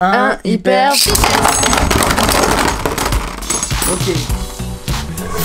Un hyper. Ok.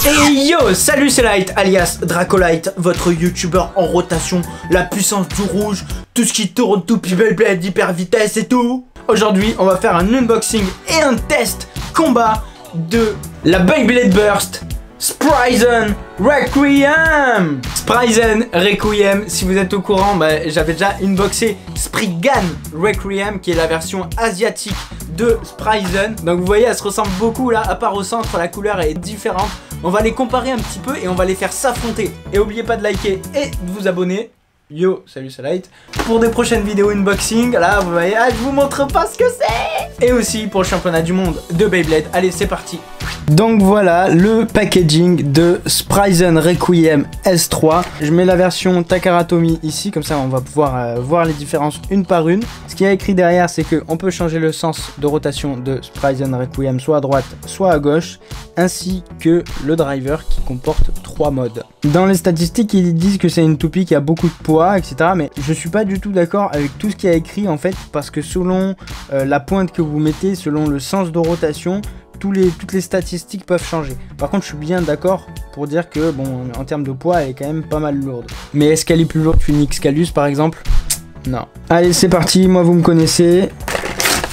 Hey yo, salut, c'est Light alias Dracolite, votre youtubeur en rotation, la puissance du rouge, tout ce qui tourne, tout Beyblade, hyper vitesse et tout. Aujourd'hui, on va faire un unboxing et un test combat de la Beyblade Burst Spryzen Requiem. Spryzen Requiem, si vous êtes au courant, j'avais déjà unboxé Spriggan Requiem, qui est la version asiatique de Spryzen. Donc vous voyez, elle se ressemble beaucoup là, à part au centre, la couleur est différente. On va les comparer un petit peu et on va les faire s'affronter. Et n'oubliez pas de liker et de vous abonner. Yo, salut, c'est Light. Pour des prochaines vidéos unboxing, là vous voyez, je vous montre pas ce que c'est. Et aussi pour le championnat du monde de Beyblade. Allez, c'est parti. Donc voilà le packaging de Spryzen Requiem S3. Je mets la version Takara Tomy ici, comme ça on va pouvoir voir les différences une par une. Ce qu'il y a écrit derrière, c'est qu'on peut changer le sens de rotation de Spryzen Requiem soit à droite, soit à gauche, ainsi que le driver qui comporte 3 modes. Dans les statistiques, ils disent que c'est une toupie qui a beaucoup de poids, etc. Mais je suis pas du tout d'accord avec tout ce qui a écrit en fait, parce que selon la pointe que vous mettez, selon le sens de rotation, toutes les statistiques peuvent changer. Par contre, je suis bien d'accord pour dire que, bon, en termes de poids, elle est quand même pas mal lourde. Mais est-ce qu'elle est plus lourde qu'une Excalus, par exemple? Non. Allez, c'est parti. Moi, vous me connaissez.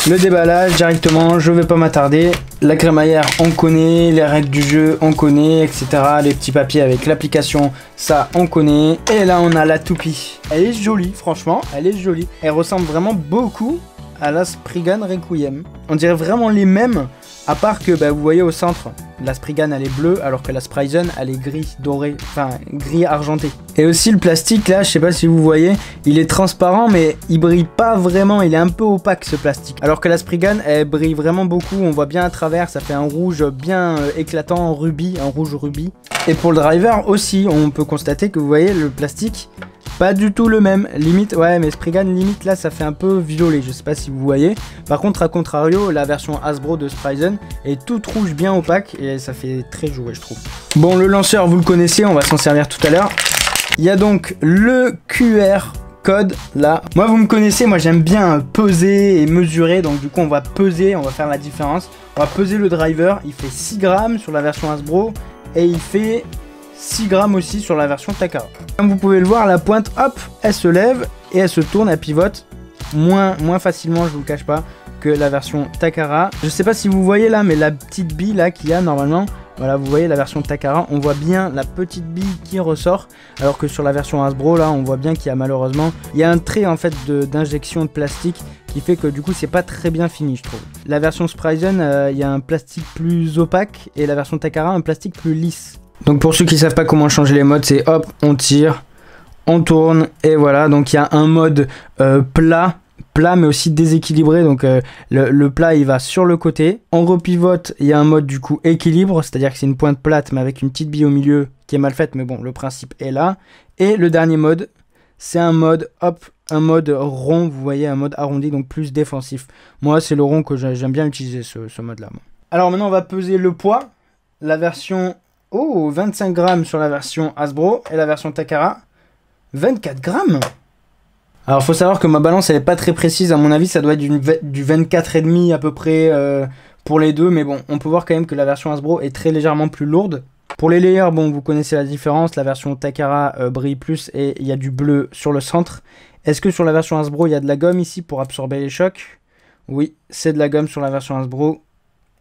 Le déballage, directement, je vais pas m'attarder. La crémaillère, on connaît. Les règles du jeu, on connaît, etc. Les petits papiers avec l'application, ça, on connaît. Et là, on a la toupie. Elle est jolie, franchement. Elle est jolie. Elle ressemble vraiment beaucoup à la Spriggan Requiem. On dirait vraiment les mêmes. À part que vous voyez au centre, la Spriggan elle est bleue alors que la Spryzen elle est gris doré, enfin gris argenté. Et aussi le plastique là, je sais pas si vous voyez, il est transparent mais il brille pas vraiment, il est un peu opaque ce plastique. Alors que la Spriggan elle brille vraiment beaucoup, on voit bien à travers, ça fait un rouge bien éclatant, rubis, un rouge rubis. Et pour le driver aussi, on peut constater que vous voyez le plastique, pas du tout le même, limite, ouais mais Spriggan limite là ça fait un peu violet, je sais pas si vous voyez. Par contre à contrario, la version Hasbro de Spryzen est toute rouge bien opaque et ça fait très joué je trouve. Bon, le lanceur vous le connaissez, on va s'en servir tout à l'heure. Il y a donc le QR code là. Moi vous me connaissez, moi j'aime bien peser et mesurer, donc du coup on va peser, on va faire la différence. On va peser le driver, il fait 6 grammes sur la version Hasbro et il fait 6 grammes aussi sur la version Takara. Comme vous pouvez le voir, la pointe, hop, elle se lève et elle se tourne, elle pivote moins facilement, je vous le cache pas, que la version Takara. Je sais pas si vous voyez là, mais la petite bille là qu'il y a normalement, voilà, vous voyez la version Takara, on voit bien la petite bille qui ressort, alors que sur la version Hasbro là, on voit bien qu'il y a malheureusement, il y a un trait en fait d'injection de plastique qui fait que du coup c'est pas très bien fini je trouve. La version Spryzen, il y a un plastique plus opaque et la version Takara un plastique plus lisse. Donc pour ceux qui savent pas comment changer les modes, c'est hop, on tire, on tourne et voilà. Donc il y a un mode plat mais aussi déséquilibré. Donc le plat il va sur le côté. On repivote, il y a un mode du coup équilibre, c'est-à-dire que c'est une pointe plate mais avec une petite bille au milieu qui est mal faite, mais bon le principe est là. Et le dernier mode, c'est un mode hop, un mode rond, vous voyez, un mode arrondi, donc plus défensif. Moi c'est le rond que j'aime bien utiliser ce mode là. Alors maintenant on va peser le poids. La version 25 grammes sur la version Hasbro et la version Takara 24 grammes. Alors faut savoir que ma balance elle est pas très précise, à mon avis ça doit être du 24,5 à peu près pour les deux, mais bon on peut voir quand même que la version Hasbro est très légèrement plus lourde. Pour les layers, bon vous connaissez la différence, la version Takara brille plus et il y a du bleu sur le centre. Est-ce que sur la version Hasbro il y a de la gomme ici pour absorber les chocs? Oui, c'est de la gomme sur la version Hasbro.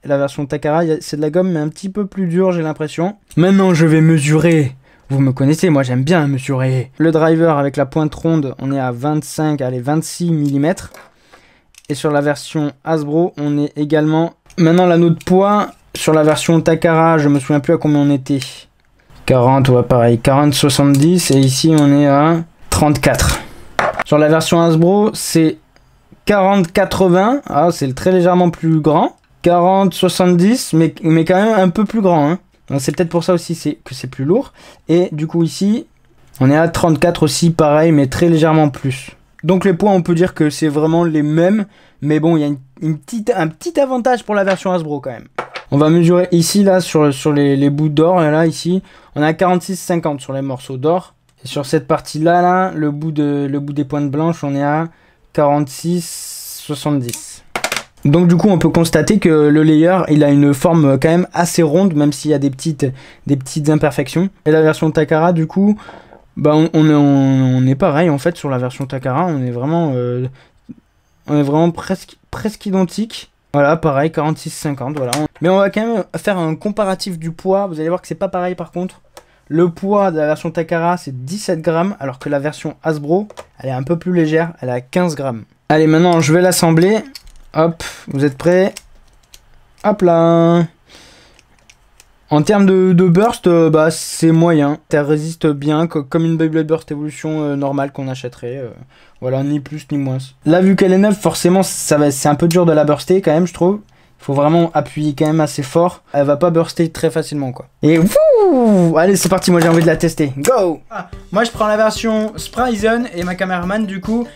La version Takara, c'est de la gomme mais un petit peu plus dure j'ai l'impression. Maintenant je vais mesurer. Vous me connaissez, moi j'aime bien mesurer. Le driver avec la pointe ronde, on est à 26 mm. Et sur la version Hasbro, on est également... Maintenant l'anneau de poids, sur la version Takara, je me souviens plus à combien on était. 40, ouais pareil, 40-70 et ici on est à 34. Sur la version Hasbro, c'est 40-80, ah, c'est très légèrement plus grand. 40-70, mais quand même un peu plus grand. Hein. C'est peut-être pour ça aussi que c'est plus lourd. Et du coup ici, on est à 34 aussi, pareil, mais très légèrement plus. Donc les poids, on peut dire que c'est vraiment les mêmes. Mais bon, il y a un petit avantage pour la version Hasbro quand même. On va mesurer ici, là, sur les bouts d'or. Là, ici, on est à 46-50 sur les morceaux d'or. Et sur cette partie-là, là, le bout des pointes blanches, on est à 46-70. Donc du coup on peut constater que le layer il a une forme quand même assez ronde, même s'il y a des petites imperfections. Et la version Takara du coup, bah on est pareil en fait sur la version Takara, on est vraiment presque identique. Voilà, pareil, 46-50, voilà. Mais on va quand même faire un comparatif du poids, vous allez voir que c'est pas pareil par contre. Le poids de la version Takara c'est 17 grammes, alors que la version Hasbro, elle est un peu plus légère, elle est à 15 grammes. Allez, maintenant je vais l'assembler. Hop, vous êtes prêts? Hop là. En termes de burst, bah c'est moyen. Elle résiste bien, comme une Beyblade Burst Evolution normale qu'on achèterait. Voilà, ni plus ni moins. Là, vu qu'elle est neuve, forcément, c'est un peu dur de la burster quand même, je trouve. Il faut vraiment appuyer quand même assez fort. Elle va pas burster très facilement, quoi. Et wouh! Allez, c'est parti, moi j'ai envie de la tester. Go! Moi je prends la version Sprayzone et ma caméraman, du coup,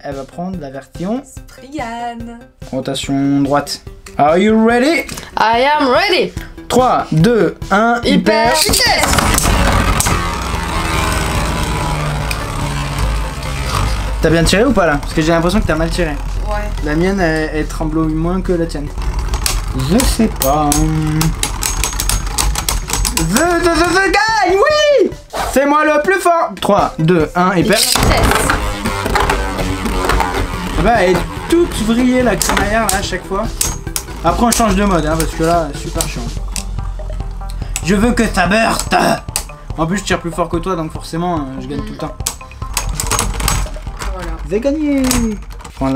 elle va prendre la version Spriggan. rotation droite. Are you ready? I am ready. 3, 2, 1, hyper vitesse. T'as bien tiré ou pas là? Parce que j'ai l'impression que t'as mal tiré. Ouais. La mienne, elle tremble moins que la tienne. Je sais pas. The guy, oui! C'est moi le plus fort! 3, 2, 1, hyper vitesse. Bah, elle est toute vrillée la crémaillère là à chaque fois. Après on change de mode hein, parce que là super chiant. Je veux que ça burst. En plus je tire plus fort que toi donc forcément je gagne tout le temps. Voilà. J'ai gagné. Je prends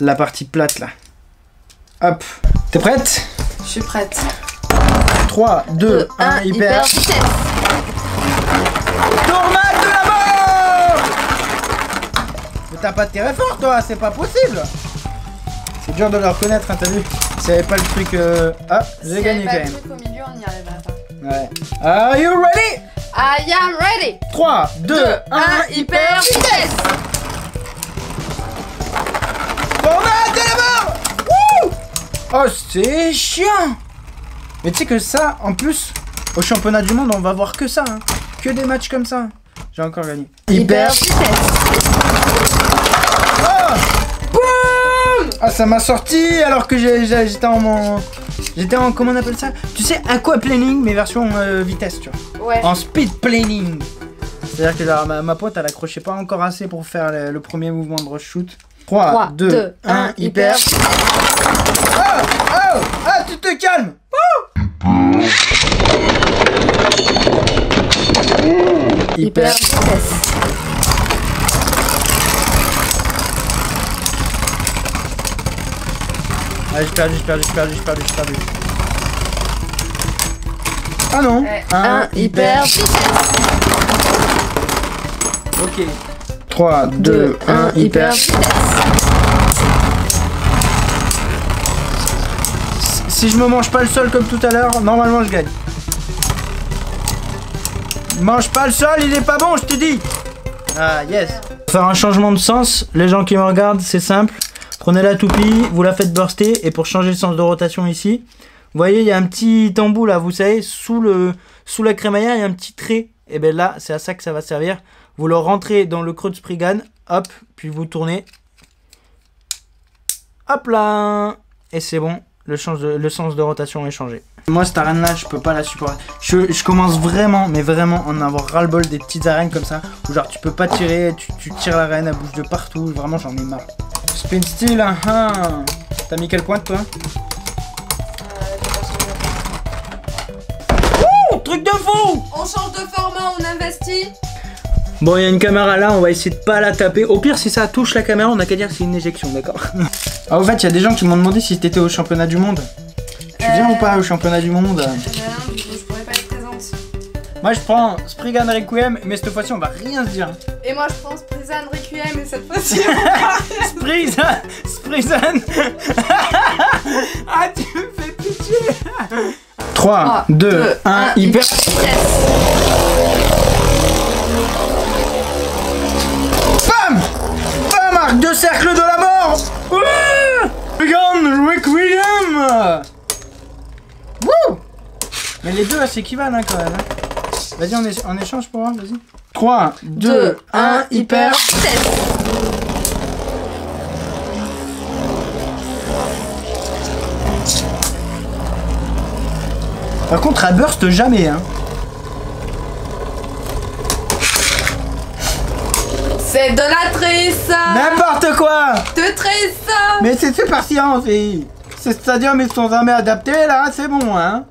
la partie plate là. Hop. T'es prête? Je suis prête. 3, 2, 1, hyper vitesse. Tornade de la mort. Mais t'as pas tiré fort toi, c'est pas possible. C'est dur de le reconnaître, hein, t'as vu? C'est pas le truc. Ah, j'ai gagné quand même. Si au milieu, on y arrivera pas. Ouais. Are you ready? I am ready. 3, 2, 1, hyper vitesse. Tornade de la mort. Wouh! Oh, c'est chiant. Mais tu sais que ça, en plus, au championnat du monde, on va voir que ça. Hein. Que des matchs comme ça. J'ai encore gagné. Hyper vitesse. Oh! Ah, ça m'a sorti alors que j'étais en comment on appelle ça? Tu sais, aquaplaning mais version vitesse, tu vois. Ouais. En speed planing. C'est-à-dire que genre, ma pote elle accrochait pas encore assez pour faire le premier mouvement de rush shoot. 3, 2, 1, hyper. Oh! Oh! Ah, tu te calmes! Oh! Hyper vitesse. Ah, j'ai perdu. Ah non! Un hyper vitesse. Ok. 3, 2, 1, hyper. Si je me mange pas le sol comme tout à l'heure, normalement je gagne. Mange pas le sol, il est pas bon, je te dis! Ah, yes! Pour faire un changement de sens, les gens qui me regardent, c'est simple. Prenez la toupie, vous la faites burster, et pour changer le sens de rotation ici, vous voyez, il y a un petit embout là, vous savez, sous la crémaillère, il y a un petit trait. Et bien là, c'est à ça que ça va servir. Vous le rentrez dans le creux de Spriggan, hop, puis vous tournez. Hop là! Et c'est bon, le sens de rotation est changé. Moi, cette arène là, je peux pas la supporter. Je commence vraiment, mais vraiment, à en avoir ras-le-bol des petites arènes comme ça, où genre tu peux pas tirer, tu tires l'arène, elle bouge de partout, vraiment j'en ai marre. Spin steel, hein. T'as mis quel point toi? Truc de fou! On change de format, on investit. Bon, il y a une caméra là, on va essayer de pas la taper. Au pire, si ça touche la caméra, on a qu'à dire que c'est une éjection, d'accord? Ah, au fait, il y a des gens qui m'ont demandé si t'étais au championnat du monde. Tu viens ou pas au championnat du monde? Je pourrais pas être présente. Moi, je prends Spriggan Requiem, mais cette fois-ci, on va rien se dire. Et moi, je pense Spriggan Requiem, et cette fois-ci, Spriggan. Ah, tu me fais pitié. 3, 2, 1, hyper. Bam! Bam! Arc de cercle de la mort! Spriggan Requiem! Wouh! Mais les deux, c'est équivalent hein, quand même. Hein. Vas-y, on échange pour voir, vas-y. 3, 2, 1, hyper. Par contre, elle burst jamais, hein. C'est de la trice. N'importe quoi. De trice. Mais c'est super science, et ces stadiums, ils sont jamais adaptés, là, c'est bon, hein.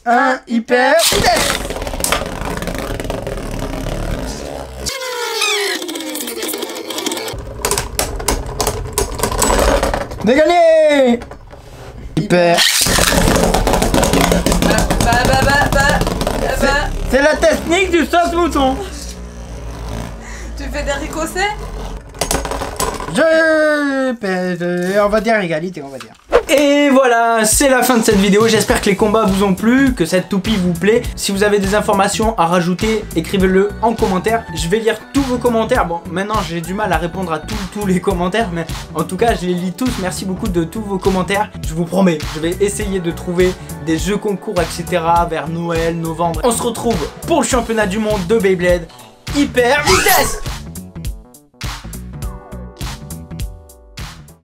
Un hyper vitesse. De gagner. Hyper. C'est la technique du sauce mouton. Tu fais des ricossets? Je pèse, on va dire égalité, on va dire. Et voilà, c'est la fin de cette vidéo. J'espère que les combats vous ont plu, que cette toupie vous plaît. Si vous avez des informations à rajouter, écrivez-le en commentaire. Je vais lire tous vos commentaires. Bon, maintenant j'ai du mal à répondre à tous les commentaires, mais en tout cas je les lis tous. Merci beaucoup de tous vos commentaires. Je vous promets, je vais essayer de trouver des jeux concours, etc. vers Noël, novembre. On se retrouve pour le championnat du monde de Beyblade Hyper Vitesse.